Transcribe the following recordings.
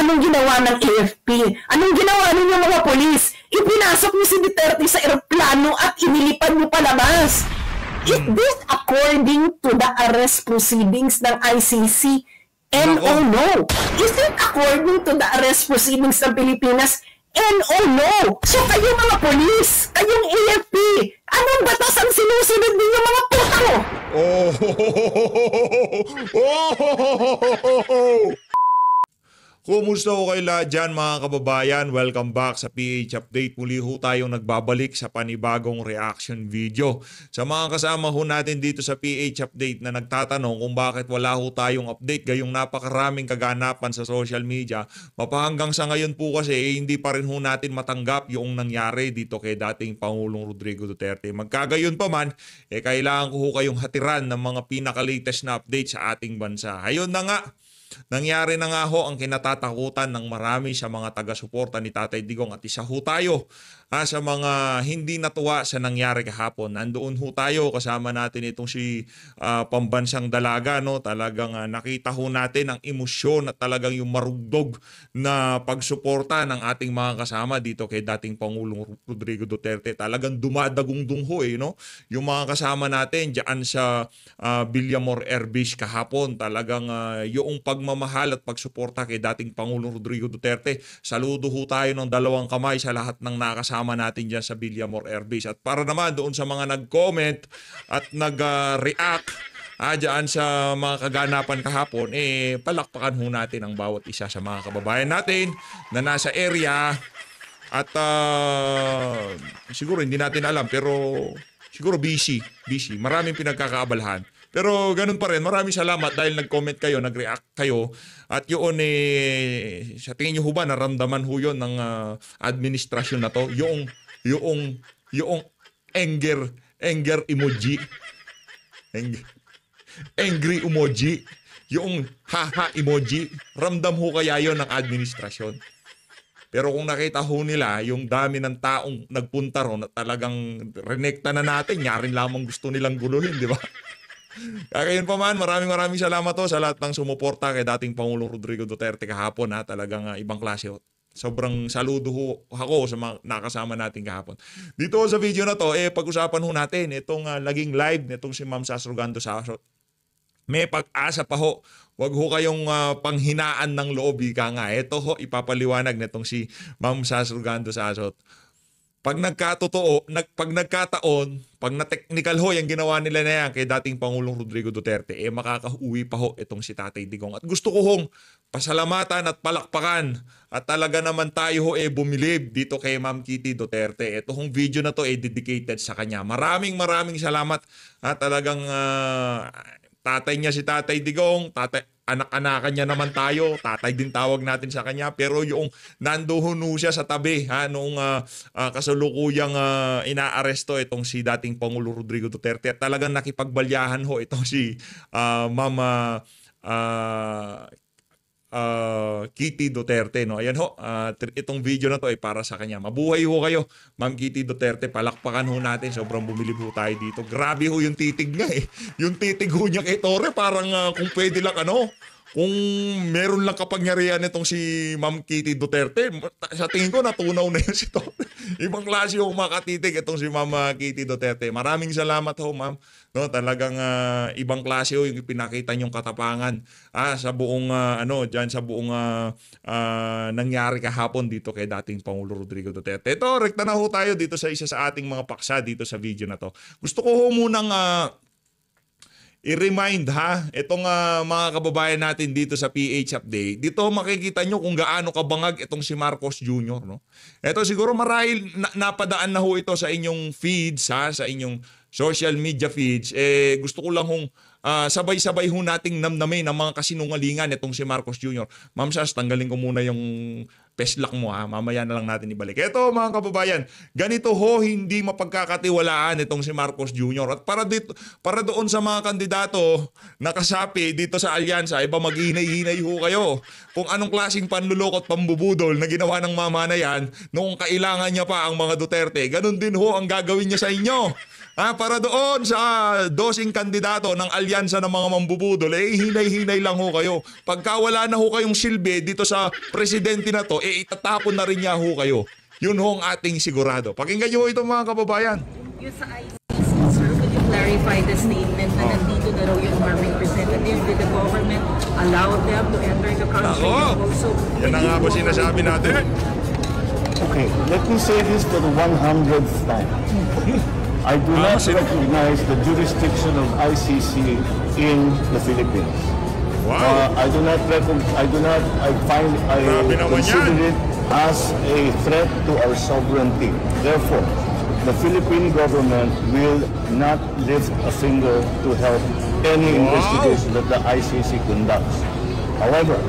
anong ginawa ng AFP? Anong ginawa ninyo mga polis? Ipinasok niyo si Duterte sa eroplano at inilipad niyo palabas. Is this according to the arrest proceedings ng ICC? No. Is it according to the arrest proceedings ng Pilipinas? No. So kayo mga polis, kayong AFP, anong batas ang sinusunod ninyo mga puto? Kumusta ho kayo lahat dyan mga kababayan? Welcome back sa PH Update. Muli ho tayong nagbabalik sa panibagong reaction video. Sa mga kasama ho natin dito sa PH Update na nagtatanong kung bakit wala ho tayong update gayong napakaraming kaganapan sa social media, mapahanggang sa ngayon po kasi hindi pa rin ho natin matanggap yung nangyari dito kay dating Pangulong Rodrigo Duterte. Magkagayon pa man, kailangan ko ho kayong hatiran ng mga pinaka-latest na update sa ating bansa. Ayun na nga. Nangyari na nga ho ang kinatatakutan ng marami sa mga taga-suporta ni Tatay Digong at isa ho tayo sa mga hindi natuwa sa nangyari kahapon. Nandoon ho tayo kasama natin itong si pambansang dalaga. No? Talagang nakita ho natin ang emosyon at talagang yung marugdog na pagsuporta ng ating mga kasama dito kay dating Pangulong Rodrigo Duterte. Talagang dumadagundong ho no? Yung mga kasama natin dyan sa Villamor Air Base kahapon. Talagang yung pagmamahal at pagsuporta kay dating Pangulong Rodrigo Duterte. Saludo ho tayo ng dalawang kamay sa lahat ng nakasama natin dyan sa Villamor Air Base. At para naman doon sa mga nag-comment at nag-react dyan sa mga kaganapan kahapon, palakpakan ho natin ang bawat isa sa mga kababayan natin na nasa area at siguro hindi natin alam pero siguro busy. Maraming pinagkakaabalahan. Pero ganun pa rin, maraming salamat dahil nag-comment kayo, nag-react kayo. At yun sa tingin nyo ho ba, naramdaman ho yun ng administrasyon na to? Yung anger emoji. Angry emoji. Yung haha emoji. Ramdam ho kaya yun ng administrasyon. Pero kung nakita ho nila, yung dami ng taong nagpunta ron at talagang renekta na natin, yarin lamang gusto nilang guluhin, di ba? Kaya pa man, maraming salamat ho sa lahat ng sumuporta kay dating Pangulong Rodrigo Duterte kahapon. Talagang ibang klase ho. Sobrang saludo ho ako sa mga nakasama natin kahapon. Dito sa video na to, pag-usapan ho natin itong laging live nitong si Ma'am Sas Rogando Sasot. May pag-asa pa ho. Huwag ho kayong panghinaan ng loob. Ika nga. Ito ho, ipapaliwanag nitong si Ma'am Sas Rogando Sasot. Pag nagkataon, pag na-technical ho yung ginawa nila na yan kay dating Pangulong Rodrigo Duterte, makakauwi pa ho itong si Tatay Digong. At gusto ko hong pasalamatan at palakpakan at talaga naman tayo ho bumilib dito kay Ma'am Kitty Duterte. Ito hong video na to dedicated sa kanya. Maraming salamat at talagang tatay niya si Tatay Digong, anak-anakan niya naman tayo, tatay din tawag natin sa kanya, pero yung nandoon siya sa tabi noong kasalukuyang inaaresto itong si dating Pangulo Rodrigo Duterte at talagang nakipagbalyahan ho itong si Mama Kitty Duterte. No? Ayan ho, itong video na to ay para sa kanya. Mabuhay ho kayo, Ma'am Kitty Duterte. Palakpakan ho natin. Sobrang bumilib ho tayo dito. Grabe ho yung titig nga Yung titig ho niya kay Tore parang kung pwede lang kung meron lang kapangyarihan itong si Ma'am Kitty Duterte, sa tingin ko natunaw na yun si Tore. Ibang klase ho makatitig itong si Ma'am Kitty Duterte. Maraming salamat ho, Ma'am. No, talagang ibang klase ho yung pinakita niyong katapangan sa buong diyan sa buong nangyari kahapon dito kay dating Pangulo Rodrigo Duterte. Ito, rekta na ho tayo dito sa isa sa ating mga paksa dito sa video na to. Gusto ko ho munang i-remind itong mga kababayan natin dito sa PH Update. Dito makikita nyo kung gaano kabangag itong si Marcos Jr. No? Ito siguro marahil napadaan na ho ito sa inyong feeds, sa inyong social media feeds. Gusto ko lang hong sabay-sabay ho nating namnamin ang mga kasinungalingan itong si Marcos Jr. Ma'am Sas, tanggalin ko muna yung Peslak mo ha, mamaya na lang natin ibalik. Ito mga kababayan, ganito ho hindi mapagkakatiwalaan itong si Marcos Jr. At para doon sa mga kandidato na kasapi dito sa alyansa, iba maghinay-hinay ho kayo. Kung anong klaseng panluloko at pambubudol na ginawa ng mama na yan noong kailangan niya pa ang mga Duterte, ganun din ho ang gagawin niya sa inyo. Para doon sa dosing kandidato ng alyansa ng mga mambubudol, hinay-hinay lang ho kayo. Pagka wala na ho kayong silbi dito sa presidente na to, itatapon na rin niya ho kayo. Yun ho ang ating sigurado. Pakinggan nyo ito mga kababayan. Yung sa ICC, sir, will you clarify the statement na nandito na raw yung army representative? Did the government allow them to enter the country? Ako! Also, Yan na nga po sinasabi natin. Okay, let me say this for the 100th time. I do not recognize the jurisdiction of ICC in the Philippines. Wow! I Grabe naman consider yan. it as a threat to our sovereignty. Therefore, the Philippine government will not lift a finger to help any investigation that the ICC conducts. However,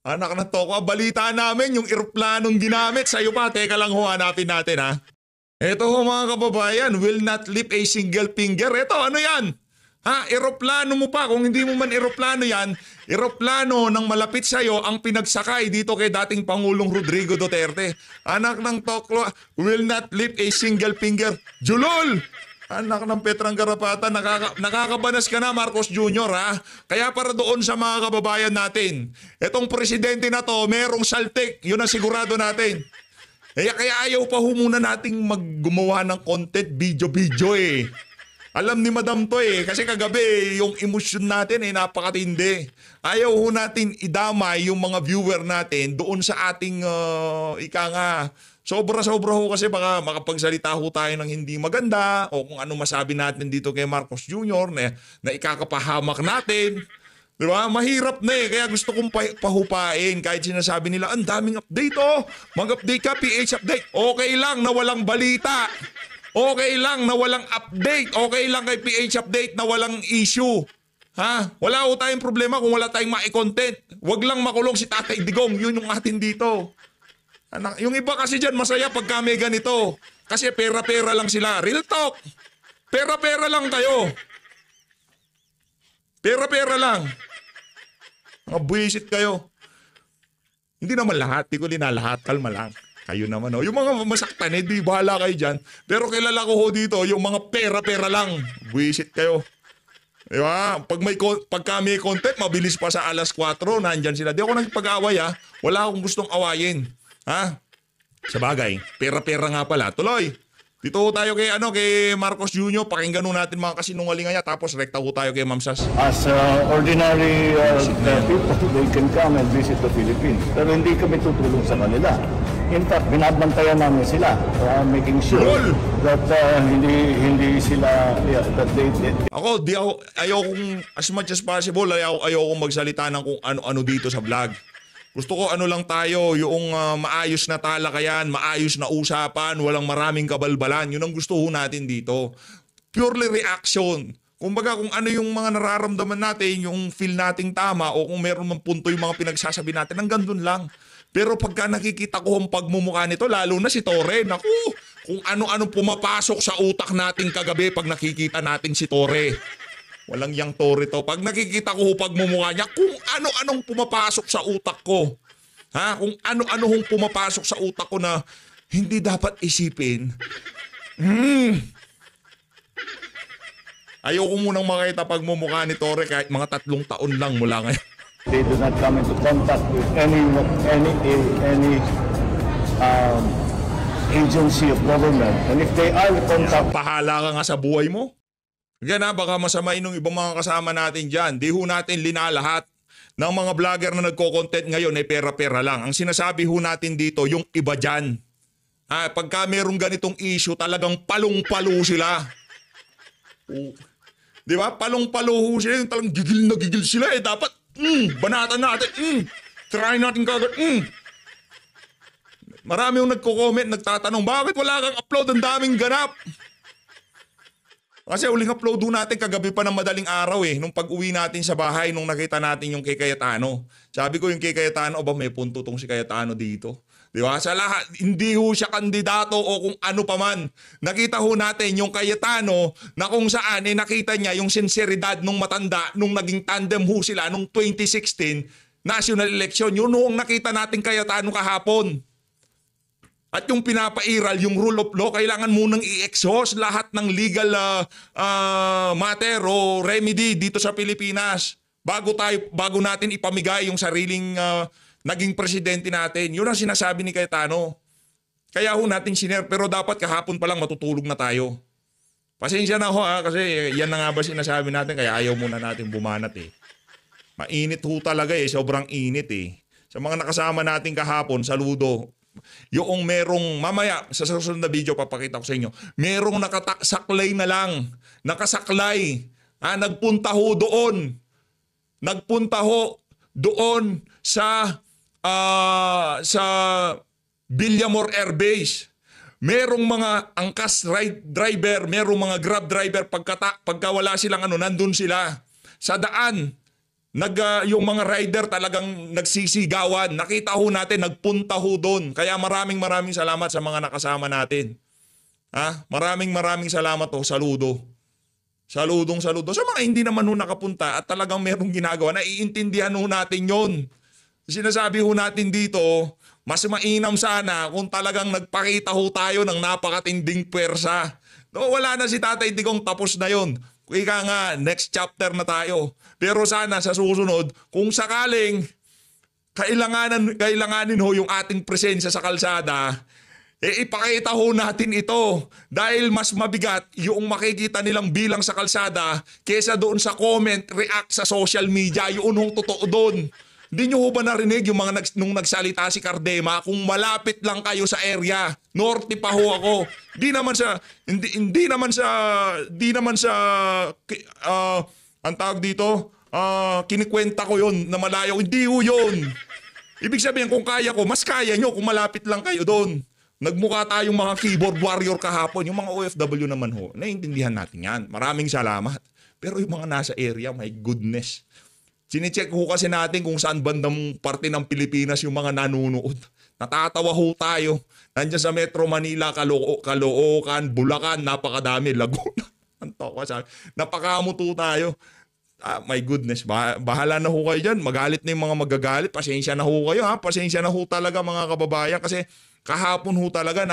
Anak ng toko, balita namin yung eroplanong ginamit. Sa'yo pa, teka lang ho, hanapin natin ha. Ito ho mga kababayan, will not lift a single finger. Ito, ano yan? Eroplano mo pa. Kung hindi mo man eroplano yan, eroplano ng malapit sa'yo ang pinagsakay dito kay dating Pangulong Rodrigo Duterte. Anak ng toklo, will not lift a single finger. Julol! Anak ng Petrang Garapata, nakakabanas ka na Marcos Jr. ha. Kaya para doon sa mga kababayan natin, etong presidente na to, merong saltik. Yun ang sigurado natin. Kaya ayaw pa ho muna nating maggumawa ng content, video eh. Alam ni Madam to eh, kasi kagabi yung emosyon natin napakatindi. Ayaw ho natin idamay yung mga viewer natin doon sa ating sobra-sobra ho kasi baka makapagsalita ho tayo ng hindi maganda o kung ano masabi natin dito kay Marcos Jr. na ikakapahamak natin. Diba? Mahirap na eh. Kaya gusto kong pahupain kahit sinasabi nila, ang daming update oh. Mag-update ka, PH update. Okay lang na walang balita. Okay lang na walang update. Okay lang kay PH update na walang issue. Wala ho tayong problema kung wala tayong ma-content. Huwag lang makulong si Tatay Digong. Yun yung atin dito. Yung iba kasi dyan masaya pagka may ganito. Kasi pera-pera lang sila. Real talk. Pera-pera lang kayo. Pera-pera lang. Mga buwisit kayo. Hindi naman lahat. Di ko linalahat. Kalma lang. Kayo naman. Yung mga masaktan, di bahala kayo dyan. Pero kilala ko ho dito, yung mga pera-pera lang. Buwisit kayo. Diba? Pagka may content, mabilis pa sa alas 4. Nandyan sila. Di ako nagpag-away ha. Wala akong gustong awayin. Sa bagay, pera-pera nga pala. Tuloy. Dito tayo kay Marcos Jr. Pakinggan natin mga kasinungalingan niya. Tapos rekta tayo kay Ma'am Sas. as ordinary people, they can come and visit the Philippines. Pero hindi kami tutulong sa kanila. In fact, binabantayan namin sila, making sure that hindi sila, that they Ayokong as much as possible, ayokong magsalita ng kung ano-ano dito sa vlog. Gusto ko ano lang tayo, yung maayos na talakayan, maayos na usapan, walang maraming kabalbalan. Yun ang gusto ho natin dito. Purely reaction. Kumbaga kung ano yung mga nararamdaman natin, yung feel nating tama o kung meron mang punto yung mga pinagsasabi natin, hanggang dun lang. Pero pagka nakikita ko ang pagmumukha nito, lalo na si Torre, naku, kung ano-ano pumapasok sa utak natin kagabi pag nakikita natin si Torre. Walang yang Torre to. Pag nakikita ko pagmumukha niya, kung ano-anong pumapasok sa utak ko. Kung ano-anong pumapasok sa utak ko na hindi dapat isipin. Ayoko munang makita pagmumukha ni Torre kahit mga 3 taon lang mula ngayon. they do not come into contact with any agency of government. And if they are in contact, Pahala ka nga sa buhay mo. Yan baka masamain ng ibang mga kasama natin dyan. Di ho natin linalahat ng mga vlogger na nagko-content ngayon ay pera-pera lang. Ang sinasabi ho natin dito, yung iba dyan. Pagka merong ganitong issue, talagang palong-palo sila. Di ba? Palong-palo ho sila. Yung talagang gigil na gigil sila. Dapat, banatan natin. Try natin kagad. Marami yung nagko-comment, nagtatanong, bakit wala kang upload? Ang daming ganap. Kasi uling upload natin kagabi pa ng madaling araw nung pag-uwi natin sa bahay nung nakita natin yung kay Cayetano. Sabi ko yung kay Cayetano, may punto tong si Cayetano dito. Di ba? Sa lahat, hindi ho siya kandidato o kung ano pa man. Nakita ho natin yung Cayetano na kung saan nakita niya yung sinseridad nung matanda nung naging tandem ho sila nung 2016 national election. Yun ho ang nakita natin Cayetano kahapon. At yung pinapairal, yung rule of law, kailangan munang i-exhaust lahat ng legal matter o remedy dito sa Pilipinas bago natin ipamigay yung sariling naging presidente natin. Yun ang sinasabi ni Cayetano. Kaya ho natin sinare, pero dapat kahapon pa lang matutulog na tayo. Pasensya na ho kasi yan na nga ba sinasabi natin, kaya ayaw muna natin bumanat Mainit ho talaga sobrang init Sa mga nakasama natin kahapon, saludo. Yung merong, mamaya sa susunod na video papakita ko sa inyo, merong nakasaklay na lang, nakasaklay, nagpunta ho doon sa Villamor Air Base. Merong mga angkas driver, merong mga grab driver, pagka wala silang nandun sila sa daan. Yung mga rider talagang nagsisigawan. Nakita ho natin, nagpunta ho doon. Kaya maraming salamat sa mga nakasama natin. Maraming salamat saludo. Saludo. Sa mga hindi naman ho nakapunta at talagang merong ginagawa, naiintindihan ho natin yon. Sinasabi ho natin dito, mas mainam sana kung talagang nagpakita ho tayo ng napakatinding pwersa. No, wala na si Tatay Digong, tapos na yon. Ika nga, next chapter na tayo. Pero sana sa susunod, kung sakaling kailanganin ho yung ating presensya sa kalsada, ipakita ho natin ito. Dahil mas mabigat yung makikita nilang bilang sa kalsada kesa doon sa comment, react sa social media. Yun hong totoo doon. Hindi nyo ho ba narinig yung mga nung nagsalita si Cardema, kung malapit lang kayo sa area, norte pa ho ako. Hindi naman sa ang tawag dito, kinikwenta ko yon na malayo. Hindi ho yun. Ibig sabihin, kung kaya ko, mas kaya nyo kung malapit lang kayo doon. Nagmukha tayong mga keyboard warrior kahapon. Yung mga OFW naman ho, naiintindihan natin yan. Maraming salamat. Pero yung mga nasa area, my goodness. Sinicheck ho kasi natin kung saan bandang parte ng Pilipinas yung mga nanunood. Natatawa ho tayo. Nandiyan sa Metro Manila, Caloocan, Bulacan, napakadami, Laguna. Napakamuto tayo. My goodness, bahala na ho kayo dyan. Magalit na yung mga magagalit. Pasensya na ho kayo Pasensya na ho talaga mga kababayan. Kasi kahapon ho talaga,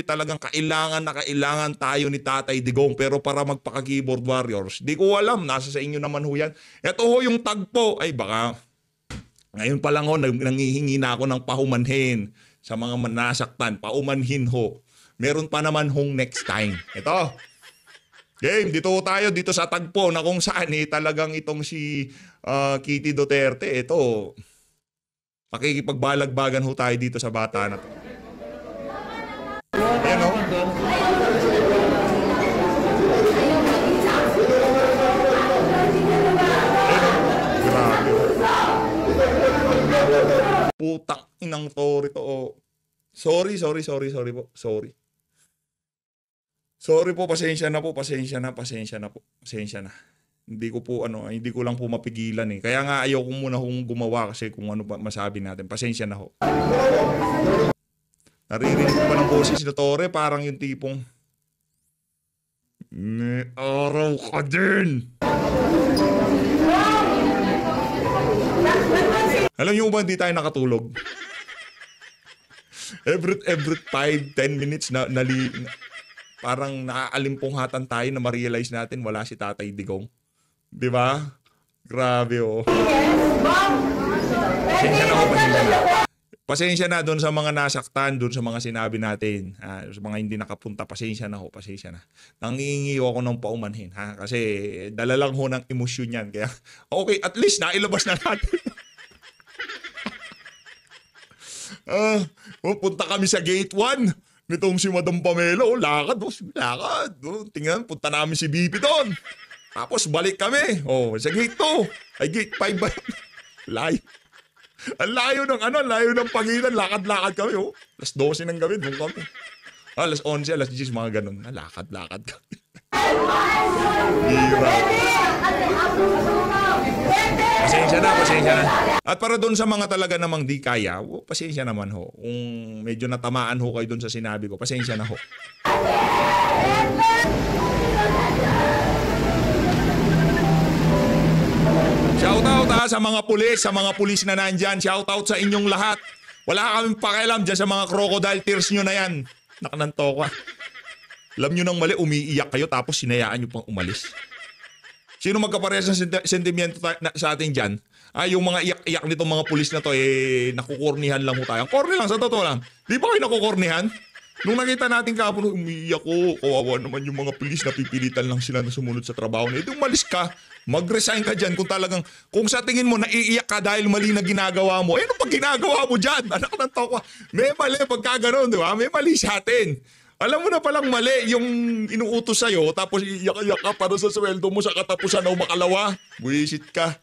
talagang kailangan tayo ni Tatay Digong. Pero para magpaka-keyboard warriors, di ko alam, nasa sa inyo naman ho yan. Ito ho yung tagpo. Ay baka, ngayon pa lang ho, nangihingi na ako ng pahumanhin sa mga manasaktan. Paumanhin ho. Meron pa naman hong next time. Ito. Game, dito tayo dito sa tagpo na kung saan talagang itong si Kitty Duterte, ito, pakikipagbalagbagan ho tayo dito sa bata na to. Ayan o. Grabe. Putang inang tori to. Sorry po. Sorry po, pasensya na. Hindi ko lang po mapigilan Kaya nga ayaw ko muna hong gumawa kasi kung ano pa masabi natin. Pasensya na ho. Naririnig ko pa ng boses ni Tore, parang yung tipong, may araw ka din. Alam niyo ba, hindi tayo nakatulog? Every 5-10 minutes parang naaalimpungatan tayo na ma-realize natin wala si Tatay Digong. Di ba? Grabe Pasensya na doon sa mga nasaktan, doon sa mga sinabi natin. Sa mga hindi nakapunta, pasensya na. Nangingiyo ako ng paumanhin. Kasi dala lang ho ng emosyon yan. Kaya, okay, at least nailabas na natin. Punta kami sa gate 1. Nitong si Madam Pamela, lakad. Tingnan, punta namin si BP doon. Tapos balik kami. Sa gate 2. Ay, gate 5 ba? Layo. Ang layo ng Pangilan. Lakad-lakad kami. Alas 12 ng gabi, doon kami. Alas 11, alas 10, mga ganun. Lakad-lakad kami. Pasensya na, pasensya na. At para doon sa mga talaga namang di kaya, pasensya naman ho. Kung medyo natamaan ho kayo doon sa sinabi ko, pasensya na ho. Shoutout sa mga pulis na nandyan. Shoutout sa inyong lahat. Wala kaming pakialam dyan sa mga crocodile tears nyo na yan. Nakananto ka. Alam nyo nang mali, umiiyak kayo tapos sinayaan nyo pang umalis. Sino magkaparehas ng sentimiento sa atin dyan? Yung mga iyak-iyak nitong mga pulis na to, nakukornihan lang ho tayo. Korni lang, sa totoo lang. Di ba kayo nakukornihan? Nung nakita natin kahapon, umiiyak ko. Kawawa naman yung mga pulis na pipilitan lang sila na sumunod sa trabaho na ito. Umalis ka, mag-resign ka dyan kung sa tingin mo naiiyak ka dahil mali na ginagawa mo. Ano pag ginagawa mo dyan? Anak ng tokwa. May mali pagka gano'n, di ba? May mali sa atin. Alam mo na palang mali yung inuutos sa'yo tapos iiyak-iyak ka para sa sweldo mo sa katapusan o makalawa. Buwisit ka.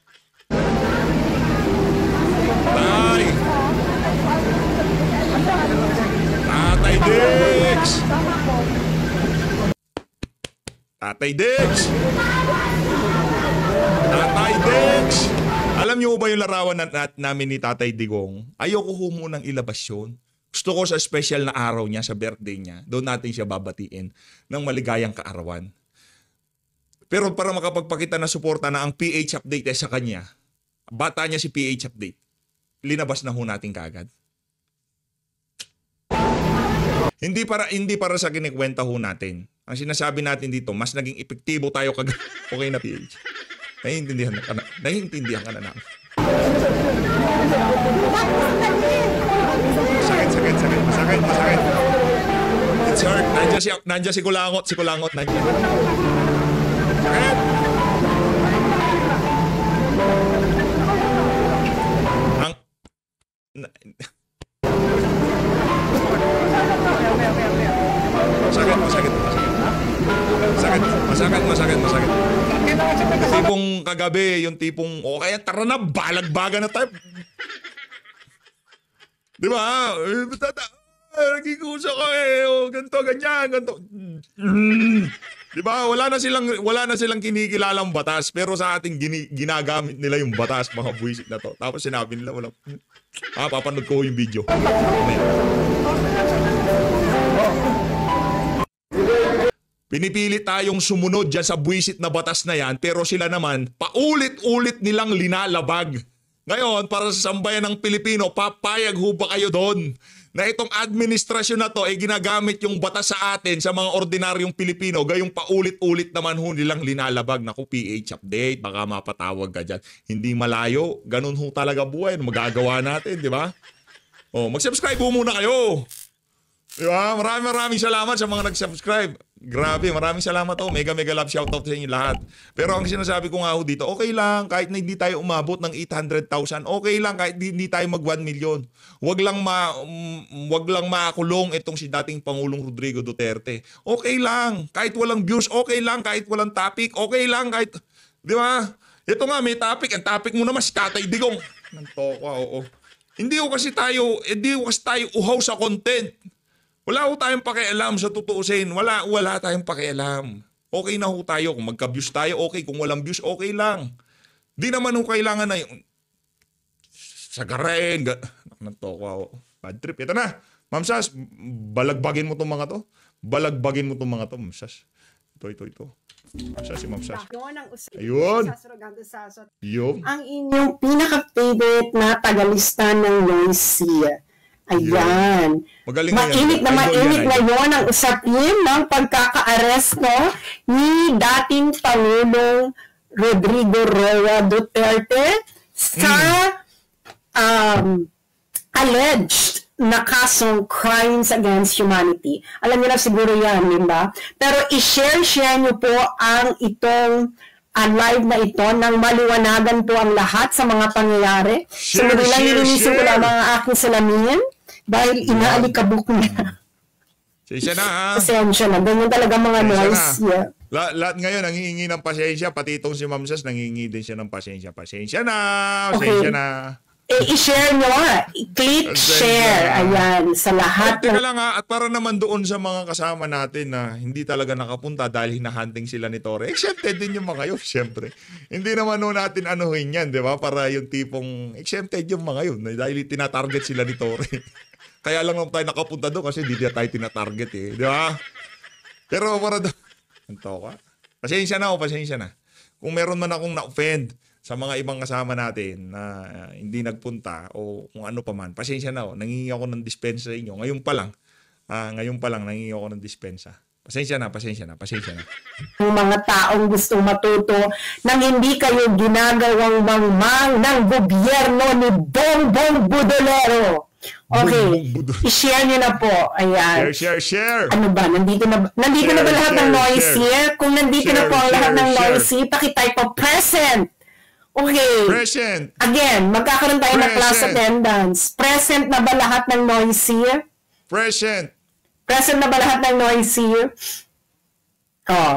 Tay! Tatay Dix! Tatay Dix! Tatay Dix! Alam niyo ba yung larawan namin ni Tatay Digong? Ayoko ho munang ilabas yun. Gusto ko sa special na araw niya, sa birthday niya, doon natin siya babatiin ng maligayang kaarawan. Pero para makapagpakita na suporta na ang PH Update sa kanya, bata niya si PH Update, linabas na ho natin kaagad. Hindi para sa kinikwenta ho natin. Ang sinasabi natin dito, mas naging epektibo tayo kagad. Okay na PH. Naiintindihan ka na namin. Masakit. It's hurt. Nandiyan si Kulangot. Nandiyan. Sakit. Masakit. Tipong kagabi, yung tipong, okay, tara na, balagbaga na tayo. Di ba? Nagkikusa ka ganito, ganyan. Di ba? Wala na silang kinikilalang batas, pero sa ating ginagamit nila yung batas, mga buwisit na to. Tapos sinabi nila, papanood ko yung video. Pinipili tayong sumunod dyan sa buwisit na batas na yan, pero sila naman, paulit-ulit nilang linalabag. Ngayon, para sa sambayan ng Pilipino, papayag ho ba kayo doon na itong administrasyon na to ay ginagamit yung batas sa atin sa mga ordinaryong Pilipino, gayong paulit-ulit naman ho nilang linalabag. Naku, PH Update, baka mapatawag ka dyan. Hindi malayo, ganun ho talaga buhay. Magagawa natin, di ba? Mag-subscribe ho muna kayo. Di ba? Maraming salamat sa mga nag-subscribe. Grabe, maraming salamat ho. Mega love shoutout sa inyo lahat. Pero ang sinasabi ko nga ho dito, okay lang kahit na hindi tayo umabot ng 800,000. Okay lang kahit hindi tayo mag 1 million. Wag lang makulong itong si dating Pangulong Rodrigo Duterte. Okay lang kahit walang views, okay lang kahit walang topic, okay lang kahit, di ba? Ito nga may topic, ang topic mo naman si Tatay Digong. Nantokwa, oo. Hindi ko kasi tayo uhaw sa content. Wala ho tayong pakialam sa tutuusin. Wala tayong pakialam. Okay na ho tayo. Kung magka-views tayo, okay. Kung walang views, okay lang. Di naman ho kailangan na yung sagarain. Nantokwa, bad trip. Ito na. Ma'am Sas, balagbagin mo itong mga to. Ma'am Sas. Ito. Si Ma'am Sas. Ayun. Yun. Ang inyong pinaka-favorite na tagalista ng Noisy. Ayan. Mainit na yon ang usapin ng pagkaka-aresto ni dating Pangulong Rodrigo Roa Duterte sa alleged na kasong crimes against humanity. Alam niyo na siguro yan, di ba? Pero i-share niyo po ang itong live na ito nang maliwanagan po ang lahat sa mga pangyayari. So, lang nilinisin ko lang mga aking salamin dahil inaalikabok na. Pasensya na ha. Pasensya na. Ganyan talaga mga noise. Yeah. Lahat ngayon nangihingi ng pasensya. Pati itong si Ma'am Sas nangihingi din siya ng pasensya. Pasensya na. Okay. I-share nyo. I-click share. Ayan, sa lahat. Teka lang at para naman doon sa mga kasama natin na hindi talaga nakapunta dahil hinahunting sila ni Torre. Exempted din yung mga yun, syempre. Hindi naman natin anuhin yan, di ba? Para yung tipong exempted yung mga yun dahil tinatarget sila ni Torre. Kaya lang naman tayo nakapunta doon kasi hindi tayo tinatarget di ba? Pero para doon, pasensya na. Kung meron man akong na-offend sa mga ibang kasama natin na hindi nagpunta o kung ano pa man, pasensya na nangingi ako ng dispensa sa inyo. Ngayon pa lang nangingi ako ng dispensa. Pasensya na. Ang mga taong gustong matuto nang hindi kayo ginagawang mangmang ng gobyerno ni Bongbong Budolero. Okay, i-share nyo na po. Ayan. Share. Ano ba? Nandito na ba lahat ng noisy? Kung nandito na po ang lahat ng noisy, pakitype po present. Okay. Present. Again, magkakaroon tayo ng class attendance. Present na ba lahat ng noisy? Present. Present na ba lahat ng noisy?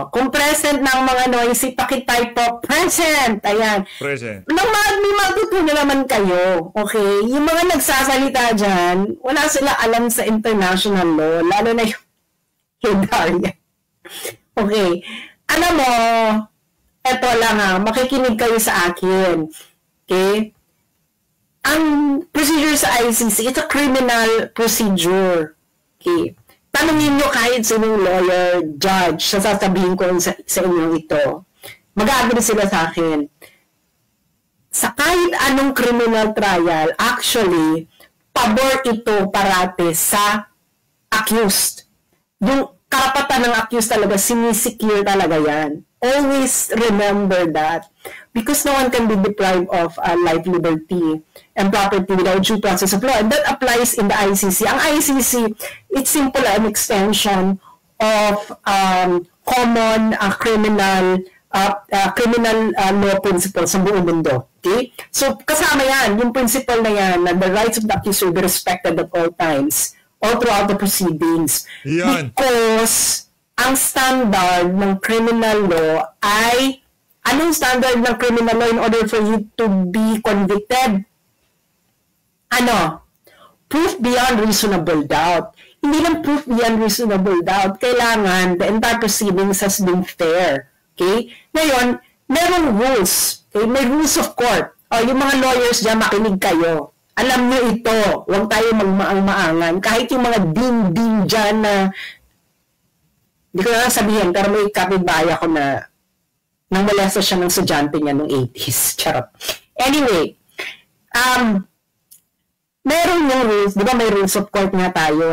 Kung present ng mga noisy, pakitype po present. Ayan. Present. May matutunan naman kayo. Okay? Yung mga nagsasalita dyan, wala sila alam sa international law. Lalo na yung Hildaria. Okay. Alam mo, eto lang makikinig kayo sa akin. Okay? Ang procedure sa ICC, it's a criminal procedure. Okay? Tanungin nyo kahit sinong lawyer, judge, sasabihin ko sa inyo ito. Mag-agree sila sa akin. Sa kahit anong criminal trial, actually, pabor ito parate sa accused. Yung karapatan ng accused talaga, sinisecure talaga yan. Always remember that because no one can be deprived of life, liberty, and property without due process of law. And that applies in the ICC. Ang ICC, it's simple an extension of common criminal law principles sa buong mundo. Okay? So, kasama yan, yung principle na yan, na the rights of the accused will be respected at all times, all throughout the proceedings. Yan. Because ang standard ng criminal law ay, anong standard ng criminal law in order for you to be convicted? Proof beyond reasonable doubt. Hindi lang proof beyond reasonable doubt. Kailangan the entire proceedings has been fair. Okay? Ngayon, merong rules. Okay? May rules of court. Yung mga lawyers dyan, makinig kayo. Alam nyo ito. Huwag tayo magmaang-maangan. Kahit yung mga ding-ding dyan na hindi ko na sabihin, pero may kapitbahay ako na nang molesta siya ng estudyante niya noong 80s. Charot. Anyway, meron yung rules, di ba may rules of court nga tayo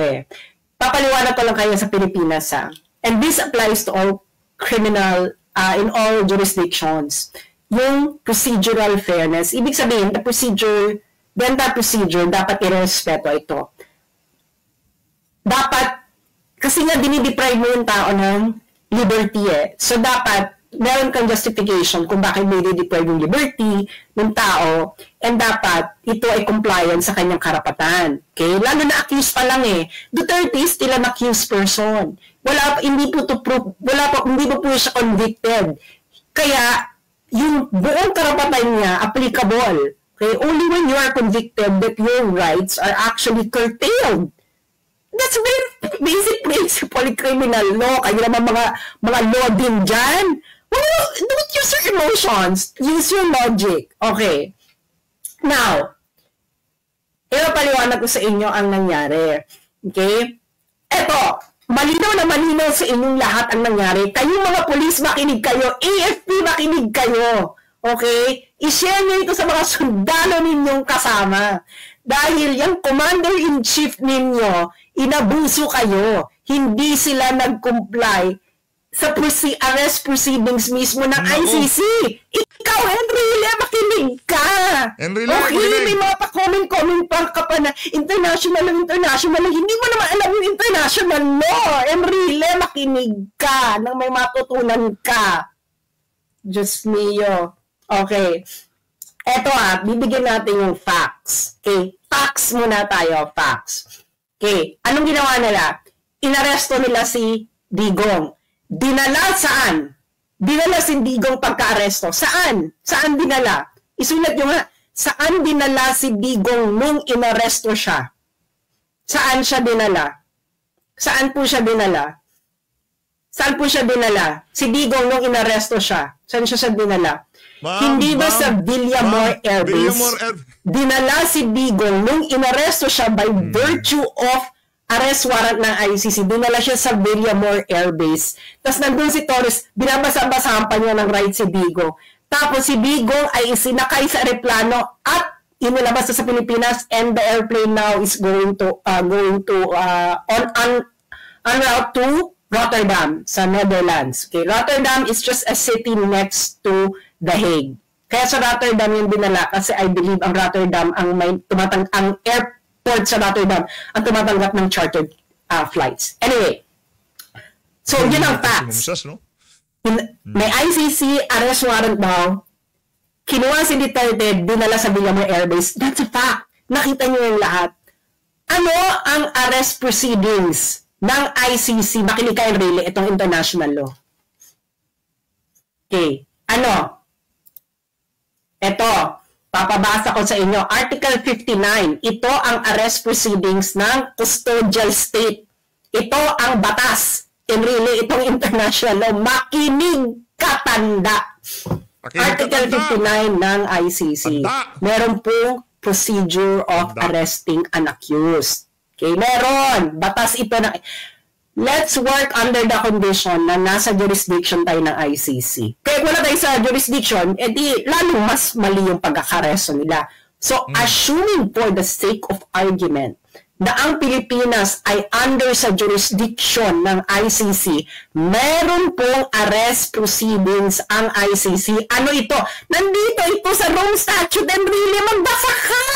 Papaliwanag ko lang kayo sa Pilipinas And this applies to all criminal, in all jurisdictions. Yung procedural fairness, ibig sabihin, the entire procedure, dapat irespeto ito. Dapat kasi nga dinideprive mo yung tao ng liberty So dapat meron kang justification kung bakit may deprive yung liberty ng tao and dapat ito ay compliant sa kanyang karapatan. Okay? Lalo na accused pa lang Duterte is still an accused person. Hindi po siya convicted. Kaya yung buong karapatan niya applicable. Okay? Only when you are convicted that your rights are actually curtailed. That's very basic principle in criminal law. Kayo naman mga law din dyan. Well, don't use your emotions. Use your logic. Okay. Now, paliwanag ko sa inyo ang nangyari. Okay? Eto, malinaw na malinaw sa inyong lahat ang nangyari. Kayong mga pulis, makinig kayo. AFP, makinig kayo. Okay? I-share nyo ito sa mga sundalo ninyong kasama. Dahil yung commander-in-chief ninyo, inabuso kayo. Hindi sila nag-comply sa arrest proceedings mismo ng ICC. Ikaw, Enrile, makinig ka. Enrile, okay, may mga pa-comment ka pa na international. Hindi mo naman alam yung international law. Enrile, makinig ka nang may matutunan ka. Diyos mio. Okay. Eto bibigyan natin yung facts. Okay? Facts muna tayo, facts. Okay, anong ginawa nila? Inaresto nila si Digong. Dinala saan? Dinala si Digong pagka-aresto. Saan? Saan dinala? Isulat nyo nga. saan dinala si Digong nung inaresto siya? Saan siya dinala? Saan po siya dinala? Saan po siya dinala? Si Digong nung inaresto siya. Saan siya dinala? Hindi ba sa Villamor Air Base? Dinala si Digong nung inaresto siya by virtue of arrest warrant ng ICC. Dinala siya sa Villamor Air Base. Tapos nandun si Torres, binabasa-basahan pa niya ng right si Digong. Tapos si Digong ay isinakay sa aeroplano at inilabas sa Pilipinas, and the airplane now is going to on route to Rotterdam sa Netherlands. Okay, Rotterdam is just a city next to The Hague. Kaya sa Rotterdam yung dinala kasi I believe ang Rotterdam ang airport sa Rotterdam ang tumatanggap ng chartered flights. Anyway, so yun ang facts. May ICC arrest warrant daw. Kinuha si Duterte, dinala sa Villamor Air Base. That's a fact. Nakita niyo yung lahat. Ano ang arrest proceedings ng ICC? Makinig kayo really, itong international law. Okay. Ano? Ito. Papabasa ko sa inyo. Article 59. Ito ang arrest proceedings ng custodial state. Ito ang batas. And really, itong international law, makinig katanda. Article 59 ng ICC. Meron po procedure of arresting an accused. Okay, meron. Batas ito na. Let's work under the condition na nasa jurisdiction tayo ng ICC. Kaya wala tayo sa jurisdiction, edi lalong mas mali yung pagkakareso nila. So, assuming for the sake of argument, na ang Pilipinas ay under sa jurisdiction ng ICC, meron pong arrest proceedings ang ICC. Ano ito? Nandito ito sa Rome Statute, and really, magbasa ka!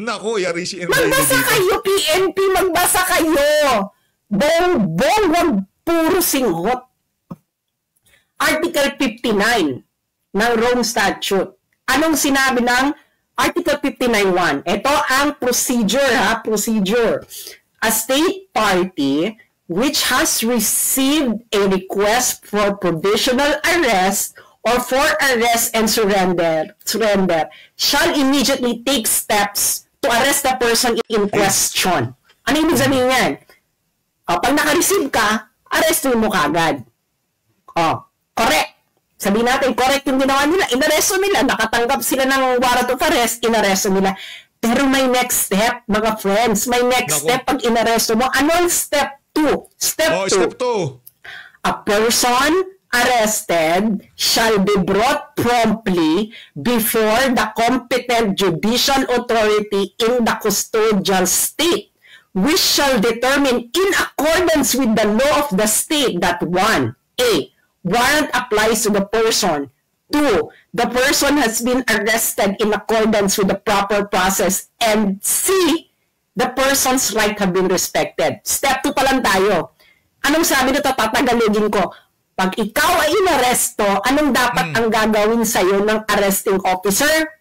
Naku, yari si Enrique magbasa dito. Kayo, PNP, magbasa kayo! Bong, wag puro singhot. Article 59 ng Rome Statute. Anong sinabi ng Article 59.1. Ito ang procedure. A state party which has received a request for provisional arrest or for arrest and surrender shall immediately take steps to arrest the person in question. Ano ibig sabihin yan? Pag naka-receive ka, arrestin mo kagad. Correct. Sabihin natin, correct yung ginawa nila. Inaresto nila. Nakatanggap sila ng warrant of arrest. Inaresto nila. Pero may next step, mga friends. May next step pag inaresto mo. Ano ang step 2? Step 2. A person arrested shall be brought promptly before the competent judicial authority in the custodial state, which shall determine in accordance with the law of the state that 1. A. Warrant applies to the person. 2. The person has been arrested in accordance with the proper process. And C. The person's right have been respected. Step 2 pa lang tayo. Anong sabi nito? Tatagalogin ko. Pag ikaw ay inaresto, anong dapat ang gagawin sa'yo ng arresting officer?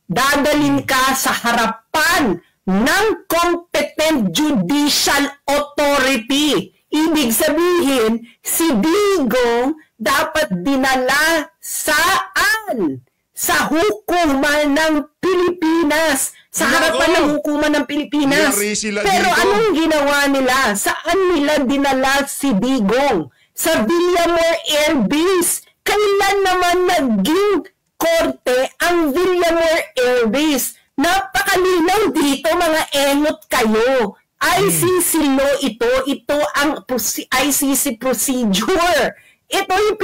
Dadalhin ka sa harapan ng competent judicial authority. Ibig sabihin, si Digong dapat dinala saan? Sa hukuman ng Pilipinas. Sa harapan ng hukuman ng Pilipinas. Pero anong ginawa nila? Saan nila dinala si Digong? Sa Villamor Air Base. Kailan naman naging korte ang Villamor Air Base? Napakalinaw dito, mga engot kayo. ICC law ito ang ICC procedure. Ito yung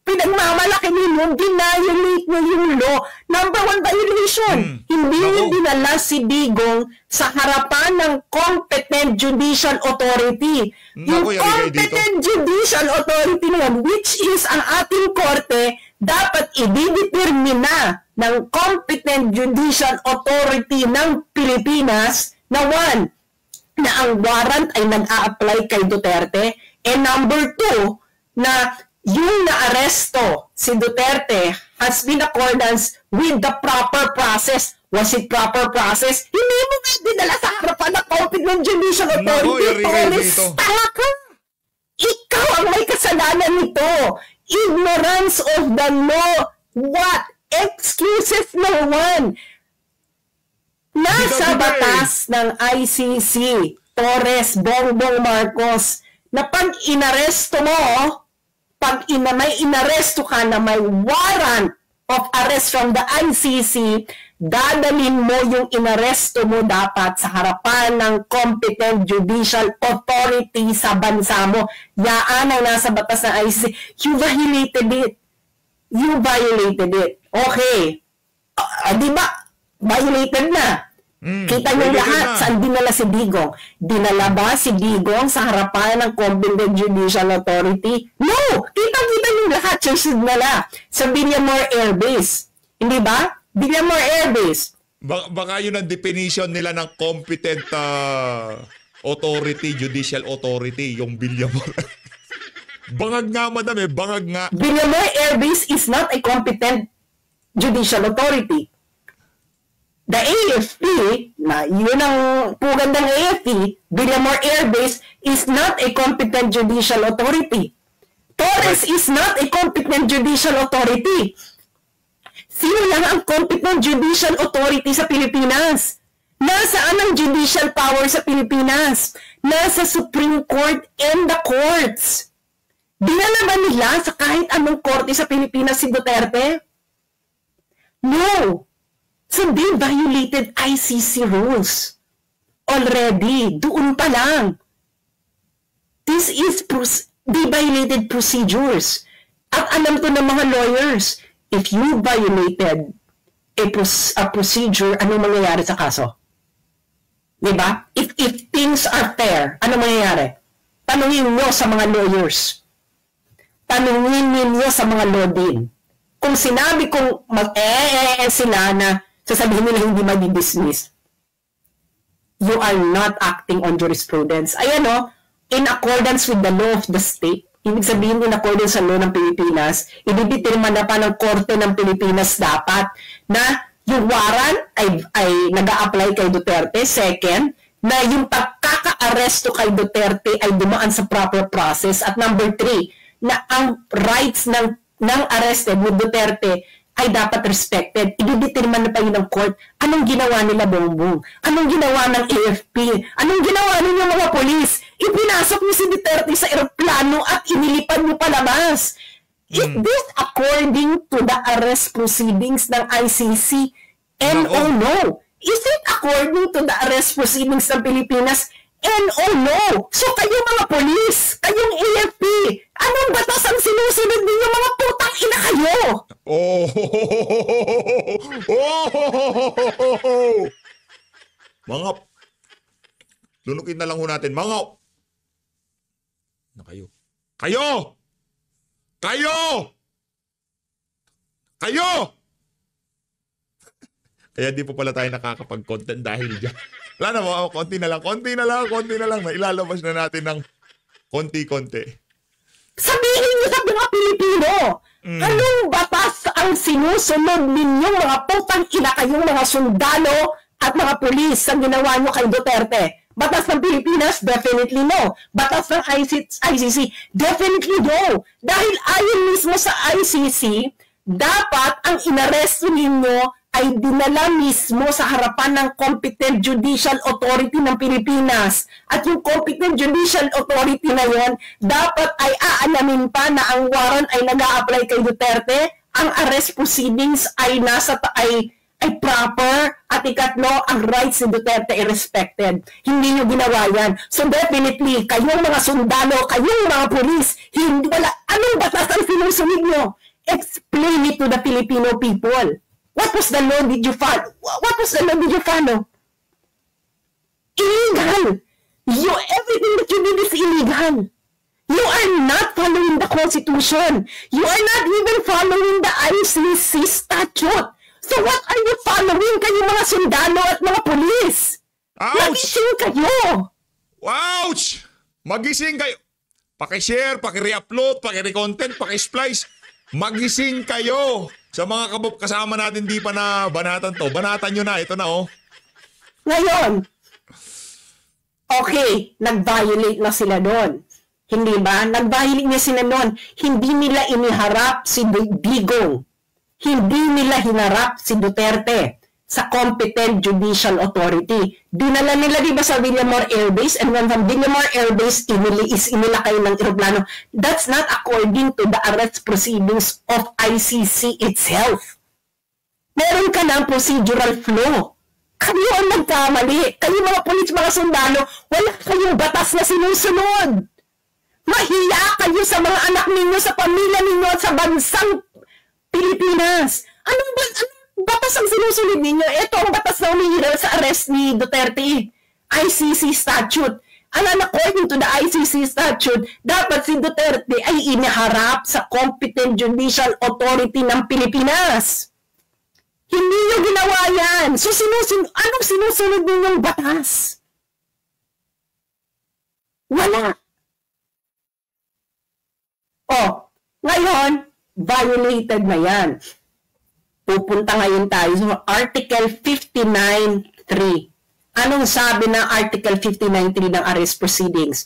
pinagmamalaki ninyo, dinayolate nyo yung law. Number 1 violation. Hindi nyo dinala si Digong sa harapan ng competent judicial authority. Yung competent judicial authority na yan, which is ang ating korte, dapat i-determina ng competent judicial authority ng Pilipinas na 1, na ang warrant ay nag-a-apply kay Duterte, and number 2, na yung na-aresto si Duterte has been accordance with the proper process. Was it proper process? Hindi mo nga dinala sa harapan ng competent judicial authority. Tanga ka! Ikaw ang may kasalanan nito. Ignorance of the law. What excuses no one. Nasa batas ng ICC, Torres, Bongbong Marcos, na pag inaresto mo, may inaresto ka na may warrant of arrest from the ICC, dadalhin mo yung inaresto mo dapat sa harapan ng competent judicial authority sa bansa mo. Yaan ang nasa batas ng ICC. You violated it. You violated it. Okay. Di ba? Violated na. Kita niyo lahat saan dinala si Digong. Dinala ba si Digong sa harapan ng competent judicial authority? No! Kita-kita niyo lahat sa signala sa Villamor Air Base. Hindi ba? Villamor Air Base. Baka yun ang definition nila ng competent authority, judicial authority, yung Villamor. Bangag nga, madam eh. Bangag nga. Villamor Air Base is not a competent judicial authority. The AFP, na yun ang pugad ng AFP, Villamor Air Base is not a competent judicial authority. Torres is not a competent judicial authority. Sino lang ang competent judicial authority sa Pilipinas? Nasaan ang judicial power sa Pilipinas? Nasa Supreme Court and the courts. Dinala ba nila sa kahit anong korte sa Pilipinas si Duterte? No. So they violated ICC rules already. Doon pa lang. This is, they violated procedures. At alam to ng mga lawyers, if you violated a procedure, ano mangyayari sa kaso? Diba? If things are fair, ano mangyayari? Tanungin nyo sa mga lawyers. Tanungin ninyo sa mga law din. Kung sinabi kong sila na sasabihin nila hindi mag-dismiss, you are not acting on jurisprudence. Ayan o, in accordance with the law of the state, ibig sabihin in accordance sa law ng Pilipinas, ibibitirman na pa ng korte ng Pilipinas dapat na yung warrant ay nag-a-apply kay Duterte. Second, na yung pagkaka-aresto kay Duterte ay dumaan sa proper process. At number 3, na ang rights ng arrested ni Duterte ay dapat respected. Ibibitirman na pa yun ng court. Anong ginawa nila, Bongbong? Anong ginawa ng AFP? Anong ginawa ninyo mga polis? Ipinasok niyo si Duterte sa eroplano at inilipad mo palabas. Is this according to the arrest proceedings ng ICC? No. Is it according to the arrest proceedings ng Pilipinas? No. So kayo mga polis, kayong AFP, anong batas ang sinusunod ninyo mga putang ina kayo? Mga lunukin na lang ho natin. Mga na kayo. Kaya di po pala tayo nakakapag-content dahil dyan. Wala na mo, konti na lang. Mailalabas na natin ng konti-konti. Sabihin niyo sa mga Pilipino, anong batas ang sinusunod ninyong mga putang ina kayong mga sundalo at mga pulis sa ginawa nyo kay Duterte? Batas ng Pilipinas? Definitely no. Batas ng ICC? Definitely no. Dahil ayon mismo sa ICC, dapat ang inaresto ninyo ay dinala mismo sa harapan ng competent judicial authority ng Pilipinas. At yung competent judicial authority na yon, dapat ay aalamin pa na ang warrant ay nag-a-apply kay Duterte, ang arrest proceedings ay proper, at ikatlo, ang rights ni Duterte ay respected. Hindi nyo ginawa yan. So definitely, kayong mga sundalo, kayong mga police, anong batas ang sinusunod nyo? Explain it to the Filipino people. What was the law did you follow? Illegal. Everything that you did is illegal. You are not following the Constitution. You are not even following the ICC statute. So what are you following, kayo mga sundalo at mga polis? Magising kayo. Ouch! Magising kayo. Paki-share, paki-re-upload, paki-re-content, paki-splice. Magising kayo. Sa mga kasama natin di pa na banatan to. Banatan nyo na. Ito na oh. Ngayon, okay, nag-violate na sila doon. Hindi ba? Nag-violate na sila doon. Hindi nila iniharap si Digong Hindi nila hinarap si Duterte sa competent judicial authority. Dinala nila, di ba, sa Villamor Air Base, and when from Villamor Air Base, inilakay ng eroplano. That's not according to the arrest proceedings of ICC itself. Meron ka ng procedural flow. Kayo ang nagkamali. Kayo mga pulis, mga sundalo, wala kayong batas na sinusunod. Mahiya kayo sa mga anak ninyo, sa pamilya ninyo, at sa bansang Pilipinas. Anong batas ang sinusunod ninyo? Ito ang batas na umihiral sa arrest ni Duterte. ICC statute. And according to the ICC statute, dapat si Duterte ay iniharap sa competent judicial authority ng Pilipinas. Hindi nyo ginawa yan. So, anong sinusunod ninyong batas? Wala. Oh, ngayon, violated na yan. Pupunta ngayon tayo sa Article 59.3. Anong sabi ng Article 59.3 ng arrest proceedings?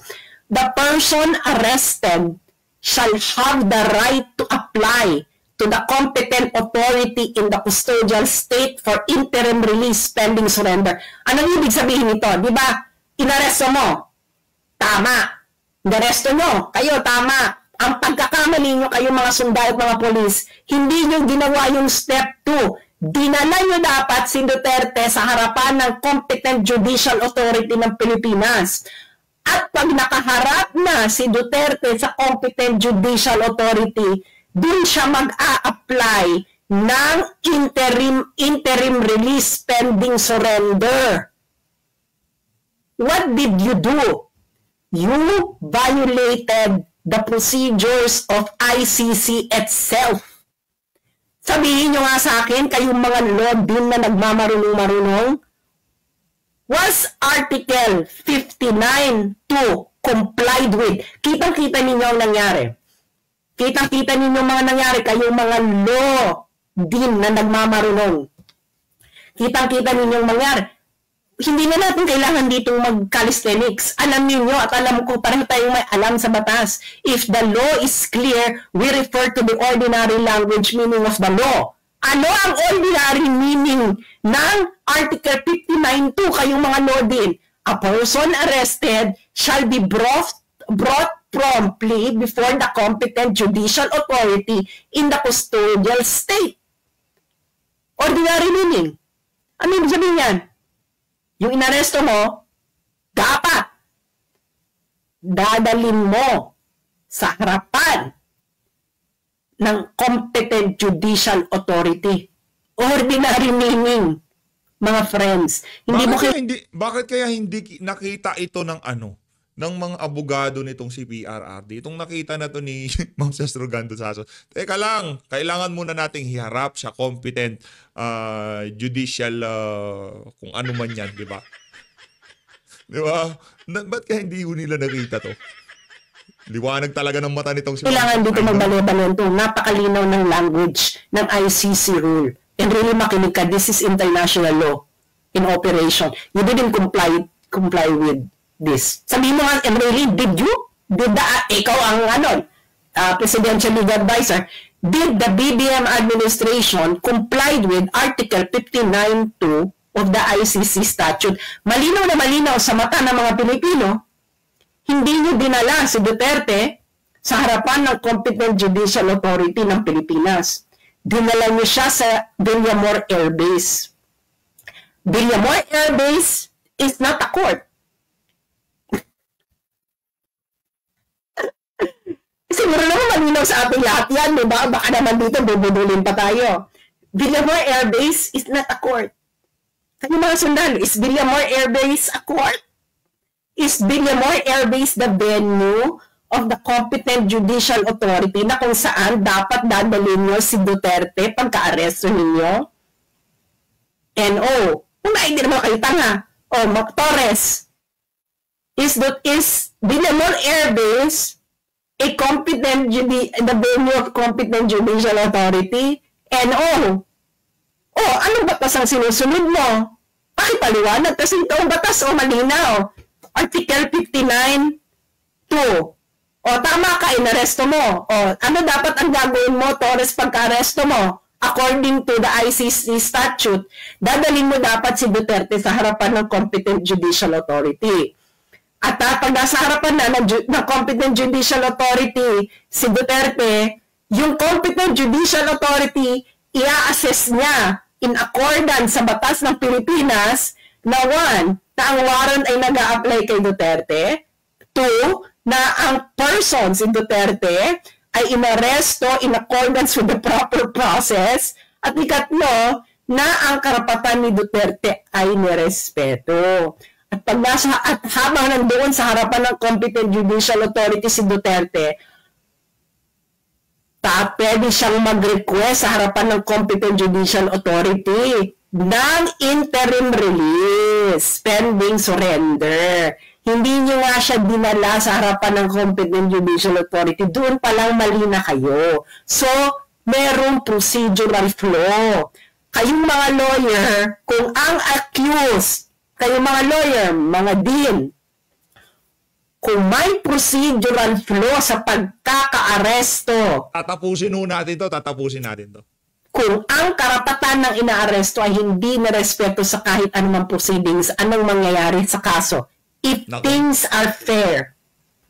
The person arrested shall have the right to apply to the competent authority in the custodial state for interim release pending surrender. Anong ibig sabihin nito? Di ba? Inaresto mo. Tama. Inaresto nyo. Kayo, tama. Ang pagkakamali nyo, kayo mga sundalo at mga polis, hindi nyo ginawa yung step 2. Dinala nyo dapat si Duterte sa harapan ng competent judicial authority ng Pilipinas. At pag nakaharap na si Duterte sa competent judicial authority, doon siya mag-a-apply ng interim release pending surrender. What did you do? You violated the procedures of ICC itself. Sabihin nyo nga sa akin, kayong mga lord din na nagmamarunong-marunong, was Article 59.2 complied with? Kitang-kita ninyo ang nangyari. Kitang-kita ninyo mga nangyari, kayong mga law din na nagmamarunong. Kitang-kita ninyo ang mangyari. Hindi na natin kailangan ditong mag-calisthenics. Alam niyo at alam ko, pareho tayong may alam sa batas. If the law is clear, we refer to the ordinary language meaning of the law. Ano ang ordinary meaning ng Article 59.2, kayong mga law din? A person arrested shall be brought promptly before the competent judicial authority in the custodial state. Ordinary meaning. Ano ibig sabihin yan? Yung inaresto mo, dapat dadalhin mo sa harapan ng competent judicial authority. Ordinary meaning, mga friends. Bakit kaya hindi nakita ito ng ng mga abogado nitong si PRRD? Itong nakita na to ni Ma'am Sastrogan Saso. Teka lang, kailangan muna nating hiharap sa competent judicial kung ano man yan, di ba? Di ba? Ba't kaya hindi nila nakita to? Liwanag talaga ng mata nitong si kailangan dito magbalo-balon to. Napakalinaw ng language ng ICC rule. And really makinig ka, this is international law in operation. You didn't comply with this. Sabi mo nga, really, ikaw ang presidential legal advisor, did the BBM administration complied with Article 59.2 of the ICC statute? Malinaw na malinaw sa mata ng mga Pilipino, hindi nyo dinala si Duterte sa harapan ng competent judicial authority ng Pilipinas. Dinala nyo siya sa Villamor Air Base. Villamor Air Base is not a court. Siguro naman malinaw sa ating lahat yan, diba? Baka naman dito bubudulin pa tayo. Villamor Air Base is not a court. Kaya mga sundalo, is Villamor Air Base a court? Is Villamor Air Base the venue of the competent judicial authority na kung saan dapat dadalhin nyo si Duterte pagka-aresto ninyo? Kung hindi naman kayo tanga, Torres, is Villamor Air Base a competent the venue of competent judicial authority? Anong batas ang sinusunod mo? Pakipaliwanag kasi ito ang batas malinaw. Article 59.2. Tama ka, inaresto mo. Ano dapat ang gagawin mo, Torres, pagka-aresto mo? according to the ICC statute, dadalhin mo dapat si Duterte sa harapan ng competent judicial authority. At pag nasa harapan na ng competent judicial authority, si Duterte, yung competent judicial authority, i-assess niya in accordance sa batas ng Pilipinas na 1, na ang warrant ay nag-a-apply kay Duterte, 2, na ang person si Duterte ay inaresto in accordance with the proper process, at ikatlo, na ang karapatan ni Duterte ay nirespeto. At habang nandoon sa harapan ng competent judicial authority si Duterte, pwede siyang mag-request sa harapan ng competent judicial authority ng interim release pending surrender. Hindi nyo nga siya dinala sa harapan ng competent judicial authority. Doon palang mali na kayo. So, merong procedural flaw. Kayong mga lawyer, kung ang accused, kayong mga lawyer, mga dean, kung may procedural flaw sa pagkaka-aresto, Tatapusin natin to. Kung ang karapatan ng inaaresto ay hindi nirespeto sa kahit anumang proceedings, anong mangyayari sa kaso? If things are fair,